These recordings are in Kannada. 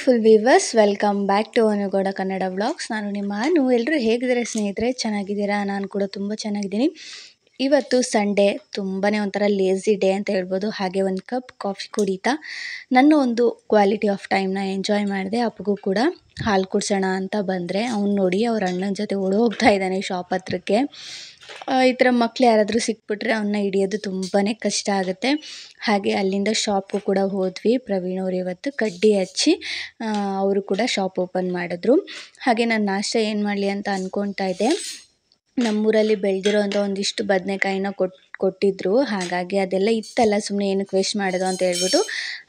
Beautiful viewers, welcome back to Anu Gowda Kannada vlogs. ನಾನು ನಿಮ್ಮ ಅನು. ಎಲ್ಲರೂ ಹೇಗಿದ್ದಾರೆ ಸ್ನೇಹಿತರೆ? ಚೆನ್ನಾಗಿದ್ದೀರಾ? ನಾನು ಕೂಡ ತುಂಬ ಚೆನ್ನಾಗಿದ್ದೀನಿ. ಇವತ್ತು ಸಂಡೇ, ತುಂಬಾ ಒಂಥರ ಲೇಝಿ ಡೇ ಅಂತ ಹೇಳ್ಬೋದು. ಹಾಗೆ ಒಂದು ಕಪ್ ಕಾಫಿ ಕುಡಿತಾ ನನ್ನ ಒಂದು ಕ್ವಾಲಿಟಿ ಆಫ್ ಟೈಮ್ನ ಎಂಜಾಯ್ ಮಾಡಿದೆ. ಅಪ್ಪಗೂ ಕೂಡ ಹಾಲು ಕುಡ್ಸೋಣ ಅಂತ ಬಂದರೆ ಅವ್ನು ನೋಡಿ ಅವ್ರ ಅಣ್ಣನ ಜೊತೆ ಓಡೋಗ್ತಾ ಇದ್ದಾನೆ ಶಾಪ್ ಹತ್ರಕ್ಕೆ. ಈ ಥರ ಮಕ್ಳು ಯಾರಾದರೂ ಸಿಕ್ಬಿಟ್ರೆ ಅವನ್ನ ಹಿಡಿಯೋದು ತುಂಬಾ ಕಷ್ಟ ಆಗುತ್ತೆ. ಹಾಗೆ ಅಲ್ಲಿಂದ ಶಾಪ್ಗೂ ಕೂಡ ಹೋದ್ವಿ. ಪ್ರವೀಣ್ ಅವರು ಇವತ್ತು ಕಡ್ಡಿ ಹಚ್ಚಿ ಅವರು ಕೂಡ ಶಾಪ್ ಓಪನ್ ಮಾಡಿದ್ರು. ಹಾಗೆ ನಾನು ನಾಷ್ಟ ಏನು ಮಾಡಲಿ ಅಂತ ಅಂದ್ಕೊಳ್ತಾ ಇದ್ದೆ. ನಮ್ಮೂರಲ್ಲಿ ಬೆಳೆದಿರೋಂಥ ಒಂದಿಷ್ಟು ಬದನೆಕಾಯಿನ ಕೊಟ್ಟಿದ್ರು. ಹಾಗಾಗಿ ಅದೆಲ್ಲ ಇತ್ತಲ್ಲ, ಸುಮ್ಮನೆ ಏನಕ್ಕೆ ವೇಸ್ಟ್ ಮಾಡೋದು ಅಂತ ಹೇಳ್ಬಿಟ್ಟು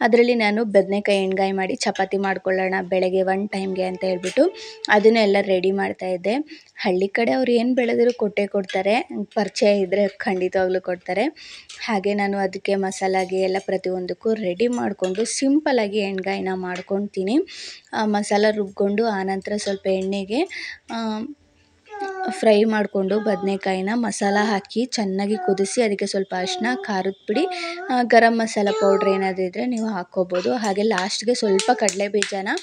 ಅದರಲ್ಲಿ ನಾನು ಬದನೆಕಾಯಿ ಎಣ್ಗಾಯಿ ಮಾಡಿ ಚಪಾತಿ ಮಾಡ್ಕೊಳ್ಳೋಣ ಬೆಳಗ್ಗೆ ಒನ್ ಟೈಮ್ಗೆ ಅಂತ ಹೇಳ್ಬಿಟ್ಟು ಅದನ್ನೆಲ್ಲ ರೆಡಿ ಮಾಡ್ತಾಯಿದ್ದೆ. ಹಳ್ಳಿ ಕಡೆ ಅವ್ರು ಏನು ಬೆಳೆದರೂ ಕೊಡ್ತಾರೆ, ಪರಿಚಯ ಇದ್ದರೆ ಖಂಡಿತವಾಗ್ಲೂ ಕೊಡ್ತಾರೆ. ಹಾಗೆ ನಾನು ಅದಕ್ಕೆ ಮಸಾಲಾಗೆ ಎಲ್ಲ ಪ್ರತಿಯೊಂದಕ್ಕೂ ರೆಡಿ ಮಾಡಿಕೊಂಡು ಸಿಂಪಲ್ಲಾಗಿ ಎಣ್ಗಾಯಿನ ಮಾಡ್ಕೊತೀನಿ. ಮಸಾಲ ರುಬ್ಕೊಂಡು ಆನಂತರ ಸ್ವಲ್ಪ ಎಣ್ಣೆಗೆ ಫ್ರೈ ಮಾಡಿಕೊಂಡು ಬದನೆಕಾಯಿನ ಮಸಾಲ ಹಾಕಿ ಚೆನ್ನಾಗಿ ಕುದಿಸಿ ಅದಕ್ಕೆ ಸ್ವಲ್ಪ ಅರಿಶಿನ, ಖಾರದ ಪುಡಿ, ಗರಂ ಮಸಾಲ ಪೌಡ್ರ್ ಏನಾದರೂ ಇದ್ದರೆ ನೀವು ಹಾಕ್ಕೋಬೋದು. ಹಾಗೆ ಲಾಸ್ಟ್ಗೆ ಸ್ವಲ್ಪ ಕಡಲೆ ಬೀಜನ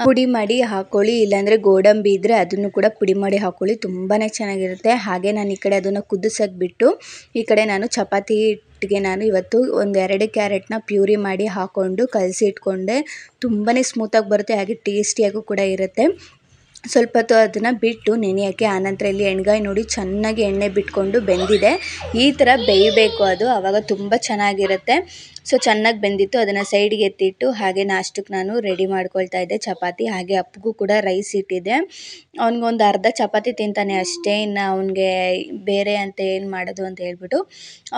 ಪುಡಿ ಮಾಡಿ ಹಾಕ್ಕೊಳ್ಳಿ, ಇಲ್ಲಾಂದರೆ ಗೋಡಂಬಿ ಇದ್ದರೆ ಅದನ್ನು ಕೂಡ ಪುಡಿ ಮಾಡಿ ಹಾಕ್ಕೊಳ್ಳಿ, ತುಂಬಾ ಚೆನ್ನಾಗಿರುತ್ತೆ. ಹಾಗೆ ನಾನು ಈ ಕಡೆ ಅದನ್ನು ಕುದಿಸೋಕೆ ಬಿಟ್ಟು ಈ ಕಡೆ ನಾನು ಚಪಾತಿ ಹಿಟ್ಟಿಗೆ ನಾನು ಇವತ್ತು 1-2 ಕ್ಯಾರೆಟ್ನ ಪ್ಯೂರಿ ಮಾಡಿ ಹಾಕ್ಕೊಂಡು ಕಲಸಿ ಇಟ್ಕೊಂಡೆ. ತುಂಬಾ ಸ್ಮೂತಾಗಿ ಬರುತ್ತೆ, ಹಾಗೆ ಟೇಸ್ಟಿಯಾಗೂ ಕೂಡ ಇರುತ್ತೆ. ಸ್ವಲ್ಪ ಹೊತ್ತು ಅದನ್ನು ಬಿಟ್ಟು ನೆನೆಯೋಕ್ಕೆ. ಆನಂತರ ಇಲ್ಲಿ ಎಣ್ಗಾಯಿ ನೋಡಿ ಚೆನ್ನಾಗಿ ಎಣ್ಣೆ ಬಿಟ್ಕೊಂಡು ಬೆಂದಿದೆ. ಈ ಥರ ಬೇಯಬೇಕು ಅದು, ಆವಾಗ ತುಂಬ ಚೆನ್ನಾಗಿರುತ್ತೆ. ಸೊ ಚೆನ್ನಾಗಿ ಬೆಂದಿತ್ತು, ಅದನ್ನು ಸೈಡಿಗೆ ಎತ್ತಿಟ್ಟು ಹಾಗೆ ನಾಷ್ಟಕ್ಕೆ ನಾನು ರೆಡಿ ಮಾಡ್ಕೊಳ್ತಾ ಇದ್ದೆ ಚಪಾತಿ. ಹಾಗೆ ಅಪ್ಪಗೂ ಕೂಡ ರೈಸ್ ಇಟ್ಟಿದ್ದೆ. ಅವ್ನಿಗೊಂದು ಅರ್ಧ ಚಪಾತಿ ತಿಂತಾನೆ ಅಷ್ಟೇ, ಇನ್ನು ಅವನಿಗೆ ಬೇರೆ ಅಂತ ಏನು ಮಾಡೋದು ಅಂತ ಹೇಳ್ಬಿಟ್ಟು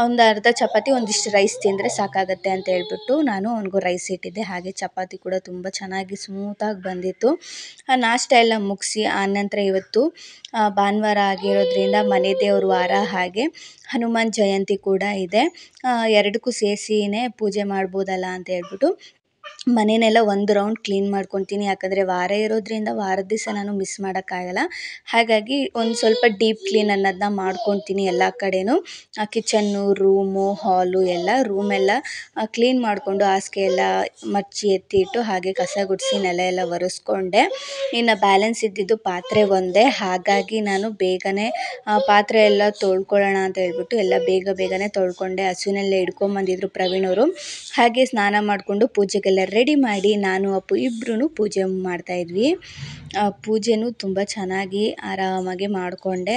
ಒಂದು ಅರ್ಧ ಚಪಾತಿ ಒಂದಿಷ್ಟು ರೈಸ್ ತಿಂದರೆ ಸಾಕಾಗತ್ತೆ ಅಂತ ಹೇಳ್ಬಿಟ್ಟು ನಾನು ಅವ್ನಿಗೂ ರೈಸ್ ಇಟ್ಟಿದ್ದೆ. ಹಾಗೆ ಚಪಾತಿ ಕೂಡ ತುಂಬ ಚೆನ್ನಾಗಿ ಸ್ಮೂತಾಗಿ ಬಂದಿತ್ತು. ನಾಷ್ಟ ಎಲ್ಲ ಮುಗಿಸಿ ಆನಂತರ ಇವತ್ತು ಭಾನುವಾರ ಆಗಿರೋದ್ರಿಂದ ಮನೆ ದೇವ್ರ ವಾರ, ಹಾಗೆ ಹನುಮಾನ್ ಜಯಂತಿ ಕೂಡ ಇದೆ. ಎರಡಕ್ಕೂ ಸೇರಿಸಿನೇ ಪೂಜೆ ಮಾಡ್ಬೋದಲ್ಲ ಅಂತ ಹೇಳ್ಬಿಟ್ಟು ಮನೆಯೆಲ್ಲ ಒಂದು ರೌಂಡ್ ಕ್ಲೀನ್ ಮಾಡ್ಕೊತೀನಿ. ಯಾಕಂದರೆ ವಾರ ಇರೋದ್ರಿಂದ ವಾರದ ದಿವಸ ನಾನು ಮಿಸ್ ಮಾಡೋಕ್ಕಾಗಲ್ಲ. ಹಾಗಾಗಿ ಒಂದು ಸ್ವಲ್ಪ ಡೀಪ್ ಕ್ಲೀನ್ ಅನ್ನೋದನ್ನ ಮಾಡ್ಕೊತೀನಿ ಎಲ್ಲ ಕಡೆನೂ. ಕಿಚನ್ನು, ರೂಮು, ಹಾಲು ರೂಮೆಲ್ಲ ಕ್ಲೀನ್ ಮಾಡಿಕೊಂಡು ಹಾಸಿಗೆ ಎಲ್ಲ ಮಡಚಿ ಎತ್ತಿಟ್ಟು ಹಾಗೆ ಕಸ ಗುಡಿಸಿ ನೆಲ ಎಲ್ಲ ಒರೆಸ್ಕೊಂಡೆ. ಇನ್ನು ಬ್ಯಾಲೆನ್ಸ್ ಇದ್ದಿದ್ದು ಪಾತ್ರೆ ಒಂದೇ. ಹಾಗಾಗಿ ನಾನು ಬೇಗನೆ ಪಾತ್ರೆ ಎಲ್ಲ ತೊಳ್ಕೊಳ್ಳೋಣ ಅಂತ ಹೇಳ್ಬಿಟ್ಟು ಎಲ್ಲ ಬೇಗನೆ ತೊಳ್ಕೊಂಡೆ. ಹಸುವಿನಲ್ಲೇ ಹಿಡ್ಕೊಂಬಂದಿದ್ರು ಪ್ರವೀಣ್ ಅವರು. ಹಾಗೆ ಸ್ನಾನ ಮಾಡಿಕೊಂಡು ಪೂಜೆಗೆಲ್ಲ ರೆಡಿ ಮಾಡಿ ನಾನು ಅಪ್ಪು ಇಬ್ಬರೂ ಪೂಜೆ ಮಾಡ್ತಾಯಿದ್ವಿ. ಪೂಜೆನೂ ತುಂಬ ಚೆನ್ನಾಗಿ ಆರಾಮಾಗಿ ಮಾಡಿಕೊಂಡೆ.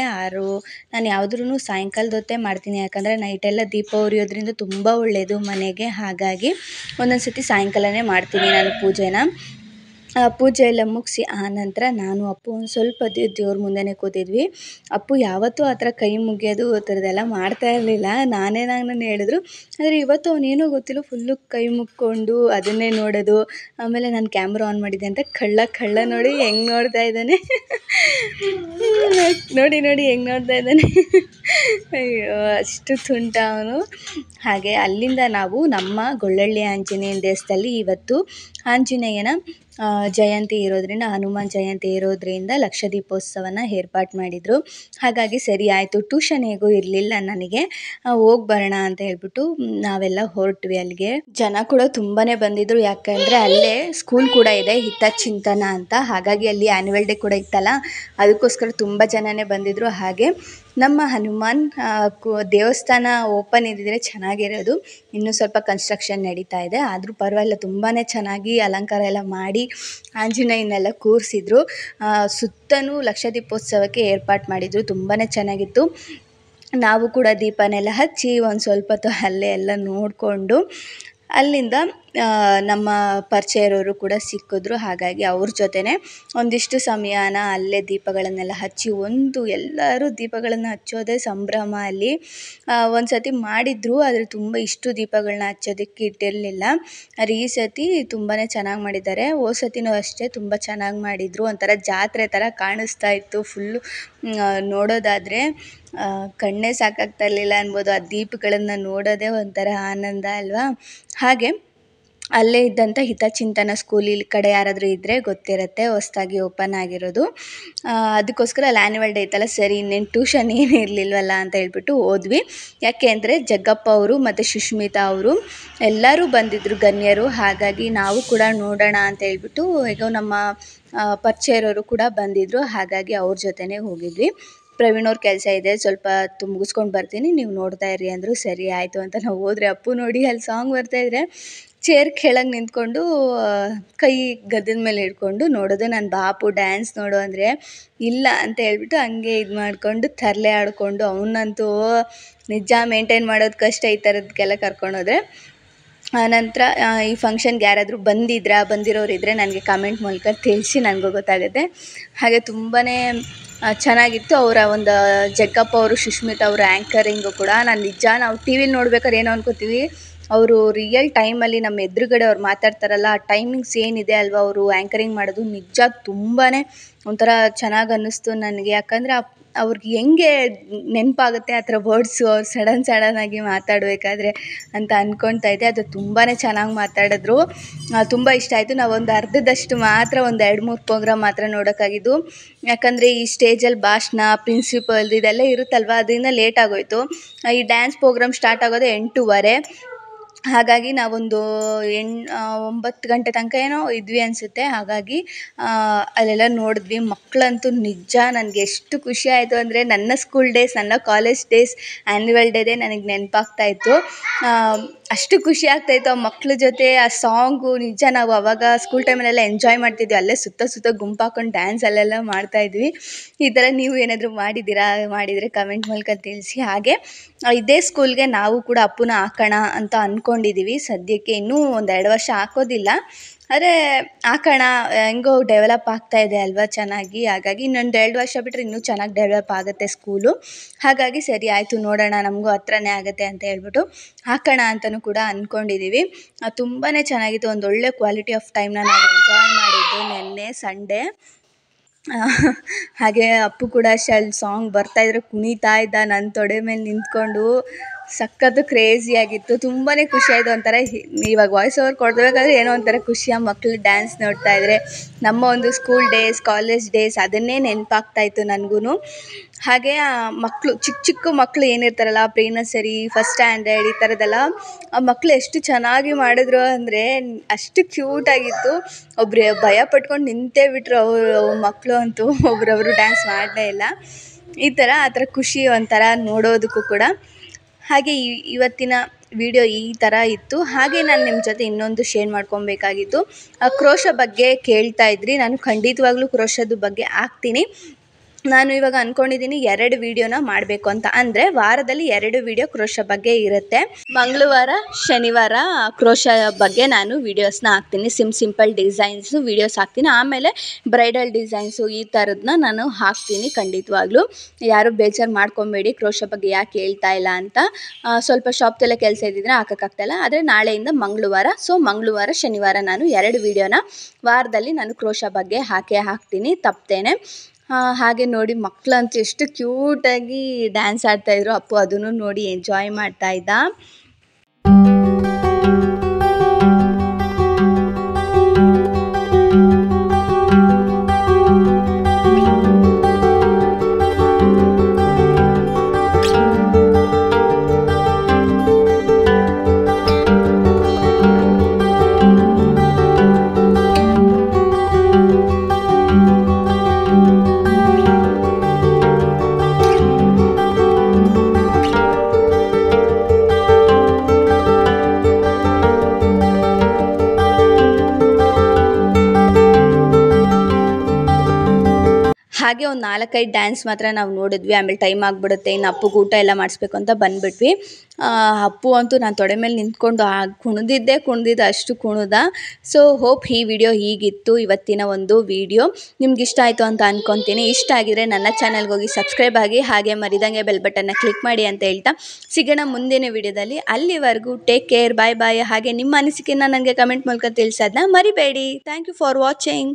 ನಾನು ಯಾವುದ್ರೂ ಸಾಯಂಕಾಲದ ಹೊತ್ತೇ ಮಾಡ್ತೀನಿ, ಯಾಕಂದರೆ ನೈಟೆಲ್ಲ ದೀಪ ಉರಿಯೋದ್ರಿಂದ ತುಂಬ ಒಳ್ಳೆಯದು ಮನೆಗೆ. ಹಾಗಾಗಿ ಒಂದೊಂದು ಸತಿ ಸಾಯಂಕಾಲನೇ ಮಾಡ್ತೀನಿ ನಾನು ಪೂಜೆನ. ಪೂಜೆ ಎಲ್ಲ ಮುಗಿಸಿ ಆನಂತರ ನಾನು ಅಪ್ಪು ಒಂದು ಸ್ವಲ್ಪ ದೇವ್ರ ಮುಂದೆನೇ ಕೂತಿದ್ವಿ. ಅಪ್ಪು ಯಾವತ್ತೂ ಆ ಥರ ಕೈ ಮುಗಿಯೋದು ಆ ಥರದ್ದೆಲ್ಲ ಮಾಡ್ತಾ ಇರಲಿಲ್ಲ. ನಾನು ಹೇಳಿದ್ರು, ಆದರೆ ಇವತ್ತು ಅವನೇನೋ ಗೊತ್ತಿಲ್ಲ ಫುಲ್ಲು ಕೈ ಮುಕ್ಕೊಂಡು ಅದನ್ನೇ ನೋಡೋದು. ಆಮೇಲೆ ನಾನು ಕ್ಯಾಮ್ರಾ ಆನ್ ಮಾಡಿದ್ದೆ ಅಂತ ಕಳ್ಳ ನೋಡಿ ಹೆಂಗೆ ನೋಡ್ತಾ ಇದ್ದಾನೆ. ನೋಡಿ ಹೆಂಗೆ ನೋಡ್ತಾ ಇದ್ದಾನೆ. ಅಯ್ಯೋ, ಅಷ್ಟು ತುಂಟ ಅವನು. ಹಾಗೆ ಅಲ್ಲಿಂದ ನಾವು ನಮ್ಮ ಗೊಳ್ಳಳ್ಳಿ ಆಂಜನೇಯನ ದೇವಸ್ಥಾನದಲ್ಲಿ ಇವತ್ತು ಆಂಜನೇಯನ ಜಯಂತಿ ಇರೋದ್ರಿಂದ, ಹನುಮಾನ್ ಜಯಂತಿ ಇರೋದ್ರಿಂದ ಲಕ್ಷ ದೀಪೋತ್ಸವನ ಏರ್ಪಾಡು ಮಾಡಿದರು. ಹಾಗಾಗಿ ಸರಿ ಆಯಿತು, ಟ್ಯೂಷನ್ ಹೇಗೂ ಇರಲಿಲ್ಲ ನನಗೆ, ಹೋಗಿ ಬರೋಣ ಅಂತ ಹೇಳ್ಬಿಟ್ಟು ನಾವೆಲ್ಲ ಹೊರಟ್ವಿ ಅಲ್ಲಿಗೆ. ಜನ ಕೂಡ ತುಂಬಾ ಬಂದಿದ್ದರು, ಯಾಕಂದರೆ ಅಲ್ಲೇ ಸ್ಕೂಲ್ ಕೂಡ ಇದೆ, ಹಿತಚಿಂತನ ಅಂತ. ಹಾಗಾಗಿ ಅಲ್ಲಿ ಆ್ಯನ್ಯುವಲ್ ಡೇ ಕೂಡ ಇತ್ತಲ್ಲ, ಅದಕ್ಕೋಸ್ಕರ ತುಂಬ ಜನನೇ ಬಂದಿದ್ದರು. ಹಾಗೆ ನಮ್ಮ ಹನುಮಾನ್ ದೇವಸ್ಥಾನ ಓಪನ್ ಇದ್ದಿದ್ರೆ ಚೆನ್ನಾಗಿರೋದು. ಇನ್ನೂ ಸ್ವಲ್ಪ ಕನ್ಸ್ಟ್ರಕ್ಷನ್ ನಡೀತಾ ಇದೆ, ಆದರೂ ಪರವಾಗಿಲ್ಲ, ತುಂಬಾ ಚೆನ್ನಾಗಿ ಅಲಂಕಾರ ಎಲ್ಲ ಮಾಡಿ ಆಂಜನೇಯನೆಲ್ಲ ಕೂರಿಸಿದ್ರು. ಸುತ್ತಲೂ ಲಕ್ಷ ದೀಪೋತ್ಸವಕ್ಕೆ ಏರ್ಪಾಡು ಮಾಡಿದರು, ತುಂಬಾ ಚೆನ್ನಾಗಿತ್ತು. ನಾವು ಕೂಡ ದೀಪನೆಲ್ಲ ಹಚ್ಚಿ ಒಂದು ಸ್ವಲ್ಪ ಹೊತ್ತು ಅಲ್ಲೇ ಎಲ್ಲ ನೋಡಿಕೊಂಡು ಅಲ್ಲಿಂದ ನಮ್ಮ ಪರಿಚಯ ಇರೋರು ಕೂಡ ಸಿಕ್ಕಿದ್ರು. ಹಾಗಾಗಿ ಅವ್ರ ಜೊತೆನೇ ಒಂದಿಷ್ಟು ಸಮಯನ ಅಲ್ಲೇ ದೀಪಗಳನ್ನೆಲ್ಲ ಹಚ್ಚಿ ಎಲ್ಲರೂ ದೀಪಗಳನ್ನು ಹಚ್ಚೋದೇ ಸಂಭ್ರಮ ಅಲ್ಲಿ. ಒಂದು ಸತಿ ಮಾಡಿದ್ರು, ಆದರೆ ತುಂಬ ಇಷ್ಟು ದೀಪಗಳನ್ನ ಹಚ್ಚೋದಕ್ಕೆ ಇಟ್ಟಿರಲಿಲ್ಲ. ಆದರೆ ಈ ಸತಿ ತುಂಬಾ ಚೆನ್ನಾಗಿ ಮಾಡಿದ್ದಾರೆ. ಹೋದ ಸತಿನೂ ಅಷ್ಟೇ ತುಂಬ ಚೆನ್ನಾಗಿ ಮಾಡಿದರು. ಒಂಥರ ಜಾತ್ರೆ ಥರ ಕಾಣಿಸ್ತಾ ಇತ್ತು ಫುಲ್ಲು. ನೋಡೋದಾದರೆ ಕಣ್ಣೇ ಸಾಕಾಗ್ತಾ ಇರಲಿಲ್ಲ ಅನ್ಬೋದು. ಆ ದೀಪಗಳನ್ನು ನೋಡೋದೇ ಒಂಥರ ಆನಂದ ಅಲ್ವಾ. ಹಾಗೆ ಅಲ್ಲೇ ಇದ್ದಂಥ ಹಿತಚಿಂತನ ಸ್ಕೂಲ್ ಇಲ್ಲಿ ಕಡೆ ಯಾರಾದರೂ ಇದ್ದರೆ ಗೊತ್ತಿರುತ್ತೆ, ಹೊಸ್ದಾಗಿ ಓಪನ್ ಆಗಿರೋದು. ಅದಕ್ಕೋಸ್ಕರ ಅಲ್ಲಿ ಆ್ಯನ್ಯುವಲ್ ಡೇ ಇತ್ತಲ್ಲ, ಸರಿ ಇನ್ನೇನು ಟ್ಯೂಷನ್ ಏನು ಇರಲಿಲ್ವಲ್ಲ ಅಂತ ಹೇಳ್ಬಿಟ್ಟು ಹೋದ್ವಿ. ಯಾಕೆ ಅಂದರೆ ಜಗ್ಗಪ್ಪ ಅವರು ಮತ್ತು ಸುಷ್ಮಿತಾ ಅವರು ಎಲ್ಲರೂ ಬಂದಿದ್ದರು ಗಣ್ಯರು. ಹಾಗಾಗಿ ನಾವು ಕೂಡ ನೋಡೋಣ ಅಂತ ಹೇಳ್ಬಿಟ್ಟು ಈಗ ನಮ್ಮ ಪರಿಚಯ ಇರೋರು ಕೂಡ ಬಂದಿದ್ದರು. ಹಾಗಾಗಿ ಅವ್ರ ಜೊತೆನೇ ಹೋಗಿದ್ವಿ. ಪ್ರವೀಣ್ ಅವ್ರ ಕೆಲಸ ಇದೆ, ಸ್ವಲ್ಪ ಹೊತ್ತು ಮುಗಿಸ್ಕೊಂಡು ಬರ್ತೀನಿ, ನೀವು ನೋಡ್ತಾ ಇರಿ ಅಂದರು. ಸರಿ ಆಯಿತು ಅಂತ ನಾವು ಹೋದರೆ, ಅಪ್ಪು ನೋಡಿ ಅಲ್ಲಿ ಸಾಂಗ್ ಬರ್ತಾಯಿದ್ರೆ ಚೇರ್ ಕೆಳಗೆ ನಿಂತ್ಕೊಂಡು ಕೈ ಗದ್ದದ ಮೇಲೆ ಹಿಡ್ಕೊಂಡು ನೋಡೋದು. ನಾನು ಬಾಪು ಡ್ಯಾನ್ಸ್ ನೋಡು ಅಂದರೆ ಇಲ್ಲ ಅಂತ ಹೇಳ್ಬಿಟ್ಟು ಹಂಗೆ ಇದು ಮಾಡಿಕೊಂಡು ತರಲೆ ಆಡಿಕೊಂಡು, ಅವನಂತೂ ನಿಜ ಮೇಂಟೈನ್ ಮಾಡೋದು ಕಷ್ಟ ಈ ಥರದಕ್ಕೆಲ್ಲ ಕರ್ಕೊಂಡೋದ್ರೆ. ಆನಂತರ ಈ ಫಂಕ್ಷನ್ಗೆ ಯಾರಾದರೂ ಬಂದಿರೋರು ಇದ್ದರೆ ನನಗೆ ಕಮೆಂಟ್ ಮೂಲಕ ತಿಳಿಸಿ, ನನಗೂ ಗೊತ್ತಾಗುತ್ತೆ. ಹಾಗೆ ತುಂಬಾ ಚೆನ್ನಾಗಿತ್ತು. ಅವರ ಒಂದು ಜಗ್ಗಪ್ಪ ಅವರು ಸುಷ್ಮಿತಾ ಅವರ ಆ್ಯಂಕರಿಂಗು ಕೂಡ ನಾವು ಟಿ ವಿಲಿ ನೋಡ್ಬೇಕಾದ್ರೆ ಏನೋ ಅನ್ಕೋತೀವಿ, ಅವರು ರಿಯಲ್ ಟೈಮಲ್ಲಿ ನಮ್ಮ ಎದುರುಗಡೆ ಅವ್ರು ಮಾತಾಡ್ತಾರಲ್ಲ, ಆ ಟೈಮಿಂಗ್ಸ್ ಏನಿದೆ ಅಲ್ವಾ, ಅವರು ಆ್ಯಂಕರಿಂಗ್ ಮಾಡೋದು ನಿಜ ತುಂಬಾ ಒಂಥರ ಚೆನ್ನಾಗಿ ಅನ್ನಿಸ್ತು ನನಗೆ. ಯಾಕಂದರೆ ಅವ್ರಿಗೆ ಹೆಂಗೆ ನೆನಪಾಗುತ್ತೆ ಆ ಥರ ವರ್ಡ್ಸು, ಅವ್ರು ಸಡನ್ನಾಗಿ ಮಾತಾಡಬೇಕಾದ್ರೆ ಅಂತ ಅಂದ್ಕೊಳ್ತಾ ಇದ್ದೆ. ಅದು ತುಂಬಾ ಚೆನ್ನಾಗಿ ಮಾತಾಡಿದ್ರು, ತುಂಬ ಇಷ್ಟ ಆಯಿತು. ನಾವೊಂದು ಅರ್ಧದಷ್ಟು ಮಾತ್ರ, ಒಂದು 2-3 ಪ್ರೋಗ್ರಾಮ್ ಮಾತ್ರ ನೋಡೋಕ್ಕಾಗಿದ್ದು. ಯಾಕಂದರೆ ಈ ಸ್ಟೇಜಲ್ಲಿ ಭಾಷಣ, ಪ್ರಿನ್ಸಿಪಲ್ದು ಇದೆಲ್ಲ ಇರುತ್ತಲ್ವ, ಅದರಿಂದ ಲೇಟ್ ಆಗೋಯಿತು. ಈ ಡ್ಯಾನ್ಸ್ ಪ್ರೋಗ್ರಾಮ್ ಸ್ಟಾರ್ಟ್ ಆಗೋದು 8:15. ಹಾಗಾಗಿ ನಾವೊಂದು 9 ಗಂಟೆ ತನಕ ಏನೋ ಇದ್ವಿ ಅನಿಸುತ್ತೆ. ಹಾಗಾಗಿ ಅಲ್ಲೆಲ್ಲ ನೋಡಿದ್ವಿ. ಮಕ್ಕಳಂತೂ ನಿಜ ನನಗೆ ಎಷ್ಟು ಖುಷಿ ಆಯಿತು ಅಂದರೆ, ನನ್ನ ಸ್ಕೂಲ್ ಡೇಸ್, ನನ್ನ ಕಾಲೇಜ್ ಡೇಸ್ ಆ್ಯನ್ಯುವಲ್ ಡೇದೇ ನನಗೆ ನೆನಪಾಗ್ತಾಯಿತ್ತು. ಅಷ್ಟು ಖುಷಿ ಆಗ್ತಾಯಿತ್ತು ಆ ಮಕ್ಳ ಜೊತೆ. ಆ ಸಾಂಗು ನಿಜ ನಾವು ಆವಾಗ ಸ್ಕೂಲ್ ಟೈಮಲ್ಲೆಲ್ಲ ಎಂಜಾಯ್ ಮಾಡ್ತಿದ್ವಿ. ಅಲ್ಲೇ ಸುತ್ತ ಗುಂಪು ಹಾಕೊಂಡು ಡ್ಯಾನ್ಸ್ ಅಲ್ಲೆಲ್ಲ ಮಾಡ್ತಾಯಿದ್ವಿ. ಈ ಥರ ನೀವು ಏನಾದರೂ ಮಾಡಿದರೆ ಕಮೆಂಟ್ ಮೂಲಕ ತಿಳಿಸಿ. ಹಾಗೆ ಇದೇ ಸ್ಕೂಲ್ಗೆ ನಾವು ಕೂಡ ಅಪ್ಪುನ ಹಾಕೋಣ ಅಂತ ಅಂದ್ಕೊಂಡಿದ್ದೀವಿ. ಸದ್ಯಕ್ಕೆ ಇನ್ನೂ 1-2 ವರ್ಷ ಹಾಕೋದಿಲ್ಲ, ಆದರೆ ಹಾಕೋಣ, ಹೆಂಗೋ ಡೆವಲಪ್ ಆಗ್ತಾಯಿದೆ ಅಲ್ವಾ ಚೆನ್ನಾಗಿ. ಹಾಗಾಗಿ ಇನ್ನೊಂದು 2 ವರ್ಷ ಬಿಟ್ಟರೆ ಇನ್ನೂ ಚೆನ್ನಾಗಿ ಡೆವಲಪ್ ಆಗುತ್ತೆ ಸ್ಕೂಲು. ಹಾಗಾಗಿ ಸರಿ ಆಯಿತು, ನೋಡೋಣ, ನಮಗೂ ಹತ್ರನೇ ಆಗುತ್ತೆ ಅಂತ ಹೇಳ್ಬಿಟ್ಟು ಹಾಕೋಣ ಅಂತಲೂ ಕೂಡ ಅಂದ್ಕೊಂಡಿದ್ದೀವಿ. ತುಂಬಾ ಚೆನ್ನಾಗಿತ್ತು. ಒಂದು ಒಳ್ಳೆ ಕ್ವಾಲಿಟಿ ಆಫ್ ಟೈಮ್ನ ನಾವು ಎಂಜಾಯ್ ಮಾಡಿದ್ದು ನೆನ್ನೆ ಸಂಡೇ. ಹಾಗೆ ಅಪ್ಪು ಕೂಡ ಅಷ್ಟೇ, ಅಲ್ಲಿ ಸಾಂಗ್ ಬರ್ತಾಯಿದ್ರೆ ಕುಣಿತಾ ಇದ್ದ, ನನ್ನ ತೊಡೆ ಮೇಲೆ ನಿಂತ್ಕೊಂಡು. ಸಖತ್ತು ಕ್ರೇಜಿಯಾಗಿತ್ತು, ತುಂಬಾ ಖುಷಿಯಾಯಿತು. ಒಂಥರ ಇವಾಗ ವಾಯ್ಸ್ ಓವರ್ ಕೊಡಬೇಕಾದ್ರೆ ಏನೋ ಒಂಥರ ಖುಷಿಯ ಮಕ್ಕಳು ಡ್ಯಾನ್ಸ್ ನೋಡ್ತಾ ಇದ್ದರೆ, ನಮ್ಮ ಒಂದು ಸ್ಕೂಲ್ ಡೇಸ್, ಕಾಲೇಜ್ ಡೇಸ್ ಅದನ್ನೇ ನೆನಪಾಗ್ತಾಯಿತ್ತು ನನಗೂ. ಹಾಗೆ ಮಕ್ಕಳು, ಚಿಕ್ಕ ಮಕ್ಕಳು ಏನಿರ್ತಾರಲ್ಲ, ಪ್ರೀ ನರ್ಸರಿ, ಫಸ್ಟ್ ಸ್ಟ್ಯಾಂಡರ್ಡ್ ಈ ಥರದ್ದೆಲ್ಲ, ಆ ಮಕ್ಕಳು ಎಷ್ಟು ಚೆನ್ನಾಗಿ ಮಾಡಿದ್ರು ಅಂದರೆ ಅಷ್ಟು ಕ್ಯೂಟಾಗಿತ್ತು. ಒಬ್ಬರು ಭಯ ಪಟ್ಕೊಂಡು ನಿಂತೇ ಬಿಟ್ಟರು, ಅವರು ಮಕ್ಕಳು ಅಂತೂ ಒಬ್ರವರು ಡ್ಯಾನ್ಸ್ ಮಾಡಲೇ ಇಲ್ಲ. ಆ ಥರ ಖುಷಿ ಒಂಥರ ನೋಡೋದಕ್ಕೂ ಕೂಡ. ಹಾಗೆ ಇವತ್ತಿನ ವಿಡಿಯೋ ಈ ಥರ ಇತ್ತು. ಹಾಗೆ ನಾನು ನಿಮ್ಮ ಜೊತೆ ಇನ್ನೊಂದು ಶೇರ್ ಮಾಡ್ಕೊಬೇಕಾಗಿತ್ತು. ಕ್ರೋಶ ಬಗ್ಗೆ ಕೇಳ್ತಾ ಇದ್ರಿ, ನಾನು ಖಂಡಿತವಾಗ್ಲೂ ಕ್ರೋಶದ ಬಗ್ಗೆ ಹಾಕ್ತೀನಿ. ನಾನು ಇವಾಗ ಅಂದ್ಕೊಂಡಿದ್ದೀನಿ 2 ವೀಡಿಯೋನ ಮಾಡಬೇಕು ಅಂತ. ಅಂದರೆ ವಾರದಲ್ಲಿ 2 ವೀಡಿಯೋ ಕ್ರೋಶ ಬಗ್ಗೆ ಇರುತ್ತೆ. ಮಂಗಳವಾರ, ಶನಿವಾರ ಕ್ರೋಶ ಬಗ್ಗೆ ನಾನು ವೀಡಿಯೋಸ್ನ ಹಾಕ್ತೀನಿ. ಸಿಂಪಲ್ ಡಿಸೈನ್ಸು ವೀಡಿಯೋಸ್ ಹಾಕ್ತೀನಿ. ಆಮೇಲೆ ಬ್ರೈಡಲ್ ಡಿಸೈನ್ಸು ಈ ಥರದನ್ನ ನಾನು ಹಾಕ್ತೀನಿ ಖಂಡಿತವಾಗ್ಲೂ. ಯಾರು ಬೇಜಾರು ಮಾಡ್ಕೊಬೇಡಿ, ಕ್ರೋಶ ಬಗ್ಗೆ ಯಾಕೆ ಹೇಳ್ತಾ ಇಲ್ಲ ಅಂತ. ಸ್ವಲ್ಪ ಶಾಪ್ದಲ್ಲೇ ಕೆಲಸ ಇದ್ದಿದ್ರೆ ಹಾಕೋಕ್ಕಾಗ್ತಾಯಿಲ್ಲ. ಆದರೆ ನಾಳೆಯಿಂದ ಮಂಗಳವಾರ, ಮಂಗಳವಾರ ಶನಿವಾರ ನಾನು 2 ವೀಡಿಯೋನ ವಾರದಲ್ಲಿ ನಾನು ಕ್ರೋಶ ಬಗ್ಗೆ ಹಾಕ್ತೀನಿ ತಪ್ಪದೇನೆ. ಹಾಗೆ ನೋಡಿ, ಮಕ್ಕಳಂತೂ ಎಷ್ಟು ಕ್ಯೂಟಾಗಿ ಡ್ಯಾನ್ಸ್ ಆಡ್ತಾಯಿದ್ರು. ಅಪ್ಪು ಅದನ್ನು ನೋಡಿ ಎಂಜಾಯ್ ಮಾಡ್ತಾಯಿದ್ದ. ಹಾಗೆ ಒಂದು 4-5 ಡ್ಯಾನ್ಸ್ ಮಾತ್ರ ನಾವು ನೋಡಿದ್ವಿ. ಆಮೇಲೆ ಟೈಮ್ ಆಗಿಬಿಡುತ್ತೆ, ಇನ್ನು ಅಪ್ಪುಗೆ ಊಟ ಎಲ್ಲ ಮಾಡಿಸ್ಬೇಕು ಅಂತ ಬಂದುಬಿಟ್ವಿ. ಅಪ್ಪು ಅಂತೂ ನಾನು ತೊಡೆ ಮೇಲೆ ನಿಂತ್ಕೊಂಡು ಕುಣಿದಿದ್ದೆ ಅಷ್ಟು ಕುಣಿದ. ಹೋಪ್ ಈ ವಿಡಿಯೋ ಹೀಗಿತ್ತು ಇವತ್ತಿನ ಒಂದು ವಿಡಿಯೋ. ನಿಮ್ಗೆ ಇಷ್ಟ ಆಯಿತು ಅಂತ ಅಂದ್ಕೊತೀನಿ. ಇಷ್ಟ ಆಗಿದ್ರೆ ನನ್ನ ಚಾನಲ್ಗೆ ಹೋಗಿ ಸಬ್ಸ್ಕ್ರೈಬ್ ಆಗಿ, ಹಾಗೆ ಮರಿದಂಗೆ ಬೆಲ್ ಬಟನ್ನ ಕ್ಲಿಕ್ ಮಾಡಿ ಅಂತ ಹೇಳ್ತಾ ಸಿಗೋಣ ಮುಂದಿನ ವಿಡಿಯೋದಲ್ಲಿ. ಅಲ್ಲಿವರೆಗೂ ಟೇಕ್ ಕೇರ್, ಬಾಯ್. ಹಾಗೆ ನಿಮ್ಮ ಅನಿಸಿಕೆನ ನನಗೆ ಕಮೆಂಟ್ ಮೂಲಕ ತಿಳಿಸೋದನ್ನ ಮರಿಬೇಡಿ. Thank you for watching.